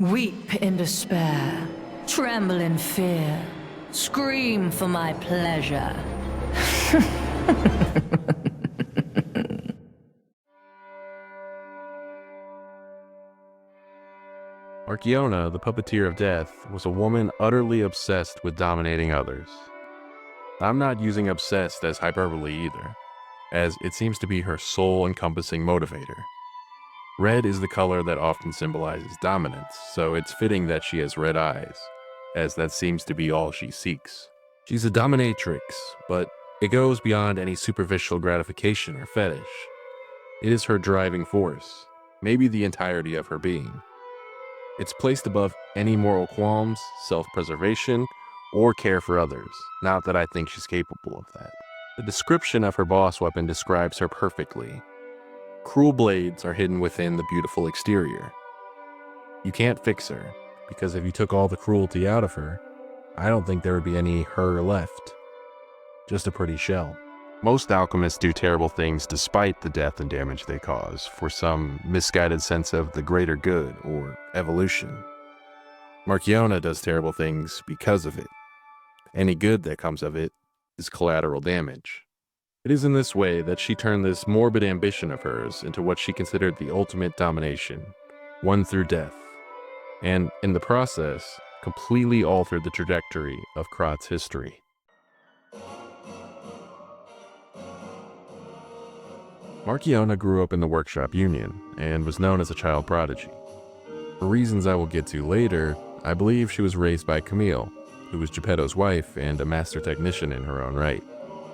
Weep in despair, tremble in fear, scream for my pleasure. Markiona, the Puppeteer of Death, was a woman utterly obsessed with dominating others. I'm not using obsessed as hyperbole either, as it seems to be her soul-encompassing motivator. Red is the color that often symbolizes dominance, so it's fitting that she has red eyes, as that seems to be all she seeks. She's a dominatrix, but it goes beyond any superficial gratification or fetish. It is her driving force, maybe the entirety of her being. It's placed above any moral qualms, self-preservation, or care for others, not that I think she's capable of that. The description of her boss weapon describes her perfectly. Cruel blades are hidden within the beautiful exterior. You can't fix her, because if you took all the cruelty out of her, I don't think there would be any her left. Just a pretty shell. Most alchemists do terrible things despite the death and damage they cause, for some misguided sense of the greater good or evolution. Markiona does terrible things because of it. Any good that comes of it is collateral damage. It is in this way that she turned this morbid ambition of hers into what she considered the ultimate domination, won through death, and in the process, completely altered the trajectory of Krat's history. Markiona grew up in the workshop union and was known as a child prodigy. For reasons I will get to later, I believe she was raised by Camille, who was Geppetto's wife and a master technician in her own right.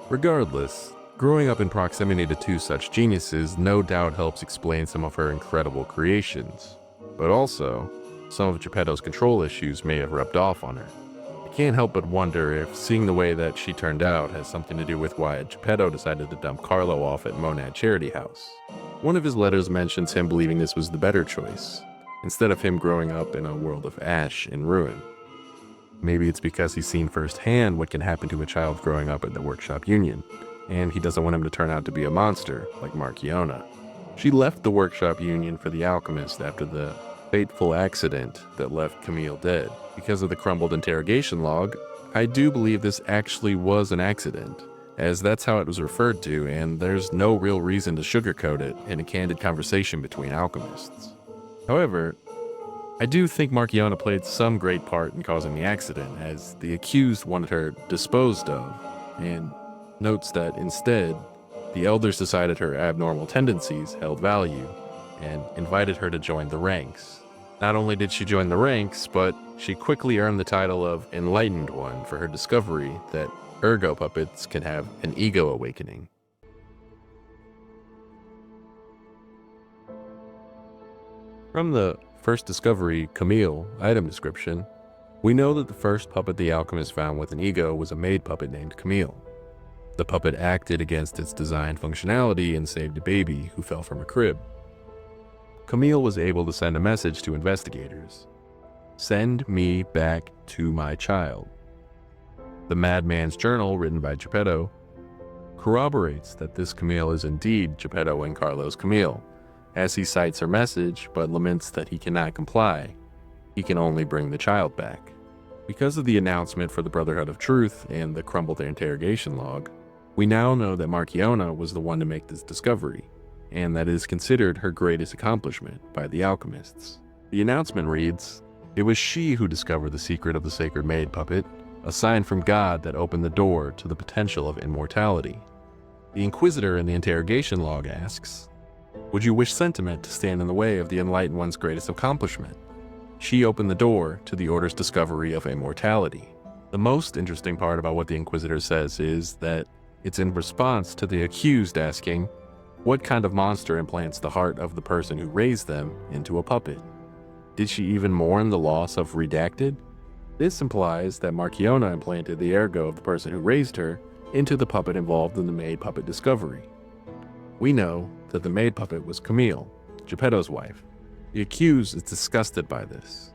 Regardless, growing up in proximity to two such geniuses no doubt helps explain some of her incredible creations, but also, some of Geppetto's control issues may have rubbed off on her. I can't help but wonder if seeing the way that she turned out has something to do with why Geppetto decided to dump Carlo off at Monad Charity House. One of his letters mentions him believing this was the better choice, instead of him growing up in a world of ash and ruin. Maybe it's because he's seen firsthand what can happen to a child growing up in the workshop union, and he doesn't want him to turn out to be a monster like Markiona. She left the workshop union for the alchemist after the fateful accident that left Camille dead. Because of the crumbled interrogation log, I do believe this actually was an accident, as that's how it was referred to, and there's no real reason to sugarcoat it in a candid conversation between alchemists. However, I do think Markiona played some great part in causing the accident, as the accused wanted her disposed of, and notes that instead, the elders decided her abnormal tendencies held value, and invited her to join the ranks. Not only did she join the ranks, but she quickly earned the title of Enlightened One for her discovery that ergo puppets can have an ego awakening. From the first discovery, Camille, item description, we know that the first puppet the alchemist found with an ego was a maid puppet named Camille. The puppet acted against its designed functionality and saved a baby who fell from a crib. Camille was able to send a message to investigators. Send me back to my child. The Madman's Journal, written by Geppetto, corroborates that this Camille is indeed Geppetto and Carlo's Camille, as he cites her message but laments that he cannot comply. He can only bring the child back. Because of the announcement for the Brotherhood of Truth and the crumbled interrogation log, we now know that Markiona was the one to make this discovery, and that is considered her greatest accomplishment by the alchemists. The announcement reads, "It was she who discovered the secret of the sacred maid puppet, a sign from God that opened the door to the potential of immortality." The Inquisitor in the interrogation log asks, "Would you wish sentiment to stand in the way of the Enlightened One's greatest accomplishment?" She opened the door to the Order's discovery of immortality. The most interesting part about what the Inquisitor says is that it's in response to the accused asking, what kind of monster implants the heart of the person who raised them into a puppet? Did she even mourn the loss of Redacted? This implies that Markiona implanted the ergo of the person who raised her into the puppet involved in the maid puppet discovery. We know that the maid puppet was Camille, Geppetto's wife. The accused is disgusted by this.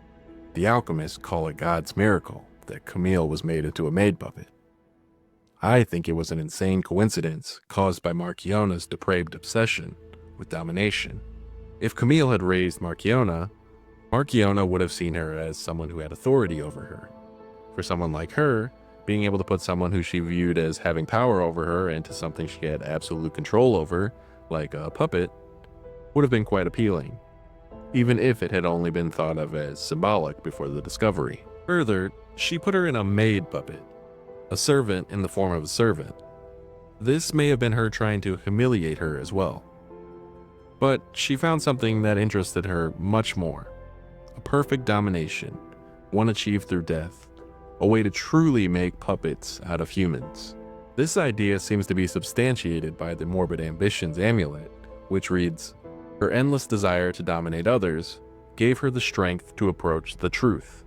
The alchemists call it God's miracle that Camille was made into a maid puppet. I think it was an insane coincidence caused by Markiona's depraved obsession with domination. If Camille had raised Markiona, Markiona would have seen her as someone who had authority over her. For someone like her, being able to put someone who she viewed as having power over her into something she had absolute control over, like a puppet, would have been quite appealing, even if it had only been thought of as symbolic before the discovery. Further, she put her in a maid puppet, a servant in the form of a servant. This may have been her trying to humiliate her as well. But she found something that interested her much more. A perfect domination, one achieved through death, a way to truly make puppets out of humans. This idea seems to be substantiated by the Morbid Ambitions amulet, which reads, "Her endless desire to dominate others gave her the strength to approach the truth.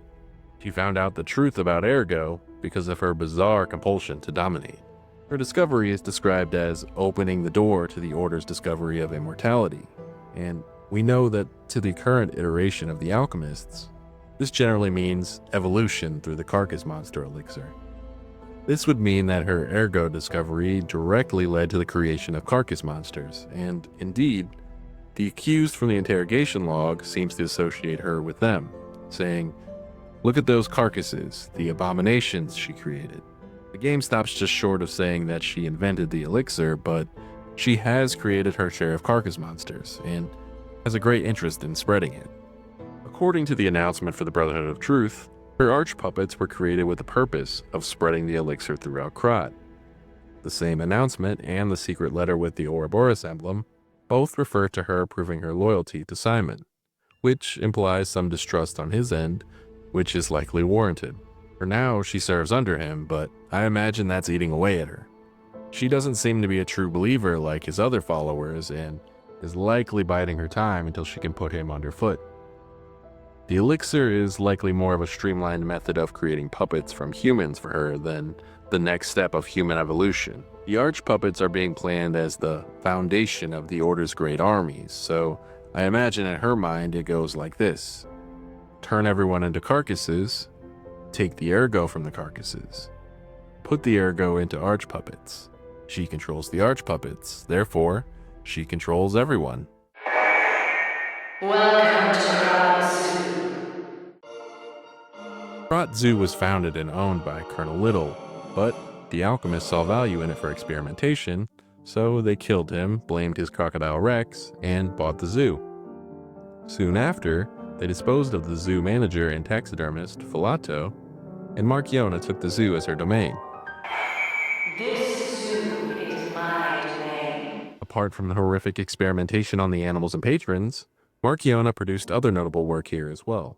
She found out the truth about Ergo because of her bizarre compulsion to dominate." Her discovery is described as opening the door to the Order's discovery of immortality, and we know that to the current iteration of the alchemists, this generally means evolution through the carcass monster elixir. This would mean that her Ergo discovery directly led to the creation of carcass monsters, and indeed, the accused from the interrogation log seems to associate her with them, saying, "Look at those carcasses, the abominations she created." The game stops just short of saying that she invented the elixir, but she has created her share of carcass monsters, and has a great interest in spreading it. According to the announcement for the Brotherhood of Truth, her arch-puppets were created with the purpose of spreading the elixir throughout Krat. The same announcement and the secret letter with the Ouroboros emblem both refer to her proving her loyalty to Simon, which implies some distrust on his end, which is likely warranted. For now, she serves under him, but I imagine that's eating away at her. She doesn't seem to be a true believer like his other followers, and is likely biding her time until she can put him underfoot. The elixir is likely more of a streamlined method of creating puppets from humans for her than the next step of human evolution. The arch-puppets are being planned as the foundation of the Order's great armies, so I imagine in her mind it goes like this. Turn everyone into carcasses, take the Ergo from the carcasses, put the Ergo into arch-puppets. She controls the arch-puppets, therefore, she controls everyone. Welcome to Krat Zoo. Krat Zoo was founded and owned by Colonel Little, but the alchemists saw value in it for experimentation, so they killed him, blamed his crocodile Rex, and bought the zoo. Soon after, they disposed of the zoo manager and taxidermist, Filato, and Markiona took the zoo as her domain. This zoo is my domain. Apart from the horrific experimentation on the animals and patrons, Markiona produced other notable work here as well.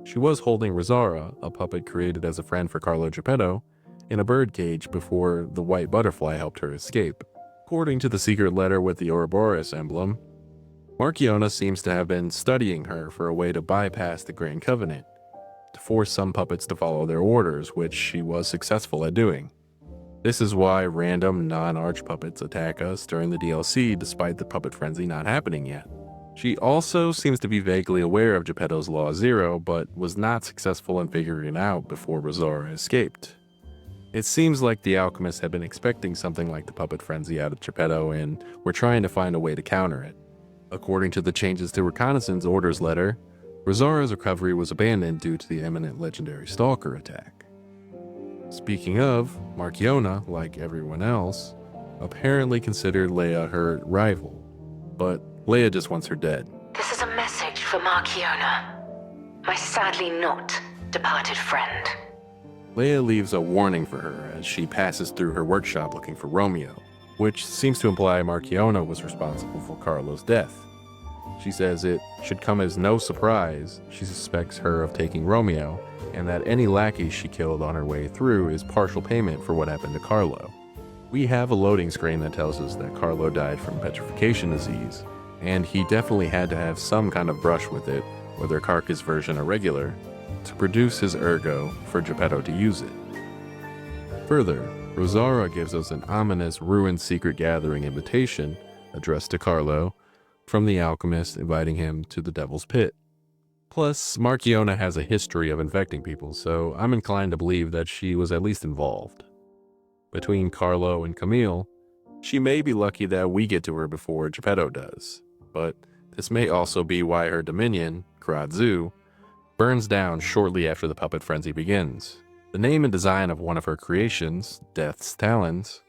She was holding Rosaura, a puppet created as a friend for Carlo Geppetto, in a birdcage before the white butterfly helped her escape. According to the secret letter with the Ouroboros emblem, Markiona seems to have been studying her for a way to bypass the Grand Covenant, to force some puppets to follow their orders, which she was successful at doing. This is why random non-arch puppets attack us during the DLC despite the puppet frenzy not happening yet. She also seems to be vaguely aware of Geppetto's Law Zero, but was not successful in figuring it out before Rosaura escaped. It seems like the alchemists had been expecting something like the puppet frenzy out of Geppetto and were trying to find a way to counter it. According to the Changes to Reconnaissance Orders letter, Rosaura's recovery was abandoned due to the imminent legendary Stalker attack. Speaking of, Markiona, like everyone else, apparently considered Leia her rival, but Leia just wants her dead. This is a message for Markiona, my sadly not departed friend. Leia leaves a warning for her as she passes through her workshop looking for Romeo, which seems to imply Markiona was responsible for Carlo's death. She says it should come as no surprise she suspects her of taking Romeo, and that any lackey she killed on her way through is partial payment for what happened to Carlo. We have a loading screen that tells us that Carlo died from petrification disease, and he definitely had to have some kind of brush with it, whether carcass version or regular, to produce his Ergo for Geppetto to use it. Further, Rosaura gives us an ominous ruined secret gathering invitation addressed to Carlo from the alchemist inviting him to the Devil's Pit. Plus, Markiona has a history of infecting people, so I'm inclined to believe that she was at least involved. Between Carlo and Camille, she may be lucky that we get to her before Geppetto does, but this may also be why her dominion, Krat Zoo, burns down shortly after the puppet frenzy begins. The name and design of one of her creations, Death's Talons,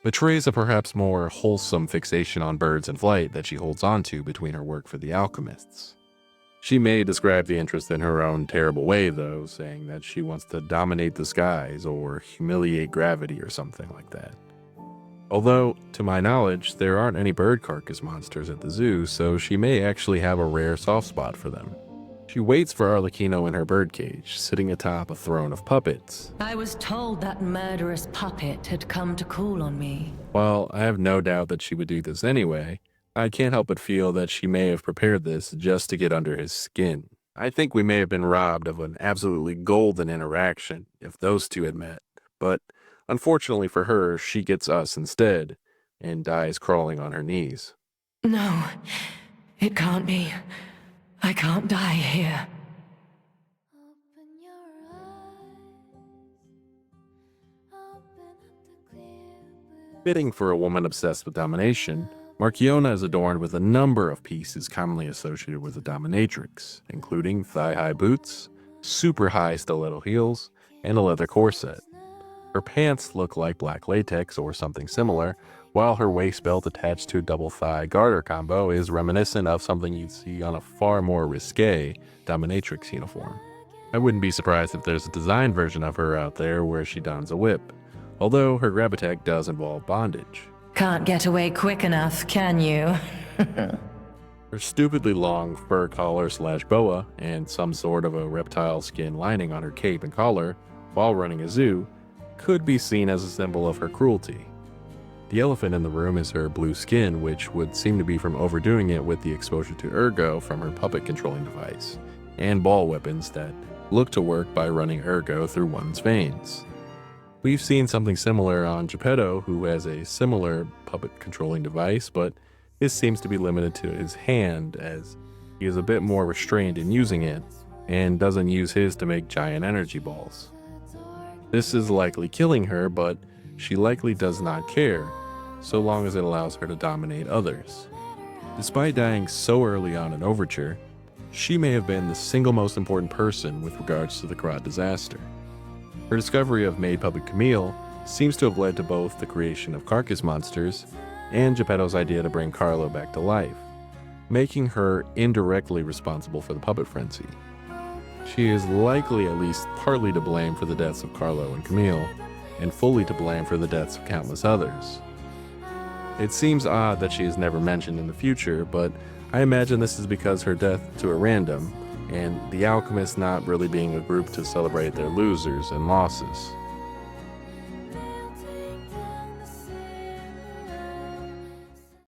betrays a perhaps more wholesome fixation on birds in flight that she holds onto between her work for the alchemists. She may describe the interest in her own terrible way, though, saying that she wants to dominate the skies or humiliate gravity or something like that. Although, to my knowledge, there aren't any bird carcass monsters at the zoo, so she may actually have a rare soft spot for them. She waits for Arlecchino in her birdcage, sitting atop a throne of puppets. I was told that murderous puppet had come to call on me. While I have no doubt that she would do this anyway, I can't help but feel that she may have prepared this just to get under his skin. I think we may have been robbed of an absolutely golden interaction if those two had met, but unfortunately for her, she gets us instead and dies crawling on her knees. No, it can't be. I can't die here. Fitting for a woman obsessed with domination, Markiona is adorned with a number of pieces commonly associated with a dominatrix, including thigh-high boots, super high stiletto heels, and a leather corset. Her pants look like black latex or something similar, while her waist belt attached to a double thigh garter combo is reminiscent of something you'd see on a far more risque dominatrix uniform. I wouldn't be surprised if there's a designed version of her out there where she dons a whip, although her grab attack does involve bondage. Can't get away quick enough, can you? Her stupidly long fur collar/boa and some sort of a reptile skin lining on her cape and collar while running a zoo could be seen as a symbol of her cruelty. The elephant in the room is her blue skin, which would seem to be from overdoing it with the exposure to ergo from her puppet controlling device, and ball weapons that look to work by running ergo through one's veins. We've seen something similar on Geppetto, who has a similar puppet controlling device, but this seems to be limited to his hand as he is a bit more restrained in using it and doesn't use his to make giant energy balls. This is likely killing her, but she likely does not care, so long as it allows her to dominate others. Despite dying so early on in Overture, she may have been the single most important person with regards to the Krat disaster. Her discovery of maid puppet Camille seems to have led to both the creation of carcass monsters and Geppetto's idea to bring Carlo back to life, making her indirectly responsible for the puppet frenzy. She is likely at least partly to blame for the deaths of Carlo and Camille, and fully to blame for the deaths of countless others. It seems odd that she is never mentioned in the future, but I imagine this is because her death to a random, and the alchemists not really being a group to celebrate their losers and losses.